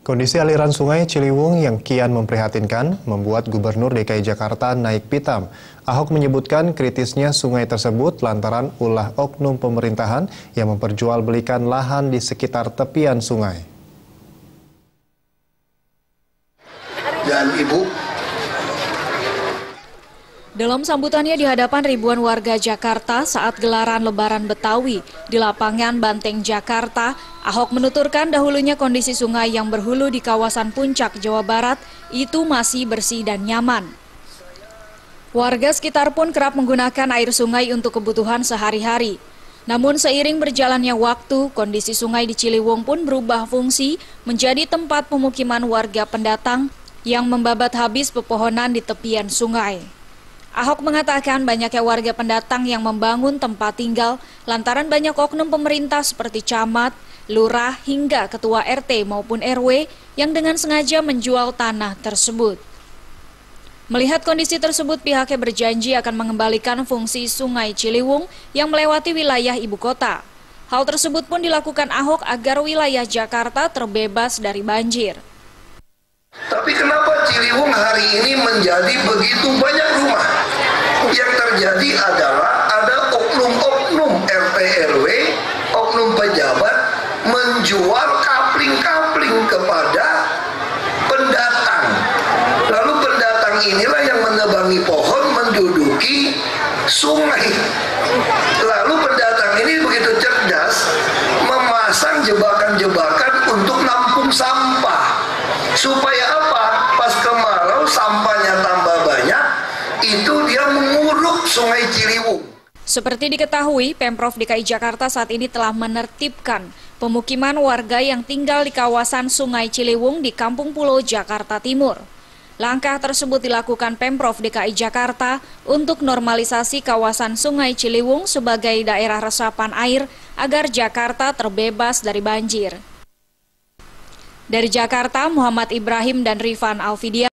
Kondisi aliran sungai Ciliwung yang kian memprihatinkan membuat Gubernur DKI Jakarta naik pitam. Ahok menyebutkan kritisnya sungai tersebut lantaran ulah oknum pemerintahan yang memperjualbelikan lahan di sekitar tepian sungai. Dan Ibu, dalam sambutannya di hadapan ribuan warga Jakarta saat gelaran Lebaran Betawi di lapangan Banteng, Jakarta, Ahok menuturkan dahulunya kondisi sungai yang berhulu di kawasan Puncak, Jawa Barat itu masih bersih dan nyaman. Warga sekitar pun kerap menggunakan air sungai untuk kebutuhan sehari-hari. Namun seiring berjalannya waktu, kondisi sungai di Ciliwung pun berubah fungsi menjadi tempat pemukiman warga pendatang yang membabat habis pepohonan di tepian sungai. Ahok mengatakan banyaknya warga pendatang yang membangun tempat tinggal lantaran banyak oknum pemerintah seperti camat, lurah, hingga ketua RT maupun RW yang dengan sengaja menjual tanah tersebut. Melihat kondisi tersebut, pihaknya berjanji akan mengembalikan fungsi sungai Ciliwung yang melewati wilayah ibu kota. Hal tersebut pun dilakukan Ahok agar wilayah Jakarta terbebas dari banjir. tapi kenapa Ciliwung hari ini menjadi begitu banyak rumah? Yang terjadi adalah ada oknum-oknum RT RW, oknum pejabat menjual kapling-kapling kepada pendatang. Lalu pendatang inilah yang menebangi pohon menduduki sungai. Lalu pendatang ini begitu cerdas memasang jebakan-jebakan untuk nampung sampah. Supaya apa? Pas kemarau sampahnya tambah banyak, itu dia menguruk sungai Ciliwung. Seperti diketahui, Pemprov DKI Jakarta saat ini telah menertibkan pemukiman warga yang tinggal di kawasan Sungai Ciliwung di Kampung Pulo, Jakarta Timur. Langkah tersebut dilakukan Pemprov DKI Jakarta untuk normalisasi kawasan Sungai Ciliwung sebagai daerah resapan air agar Jakarta terbebas dari banjir. Dari Jakarta, Muhammad Ibrahim dan Rifan Alfidia.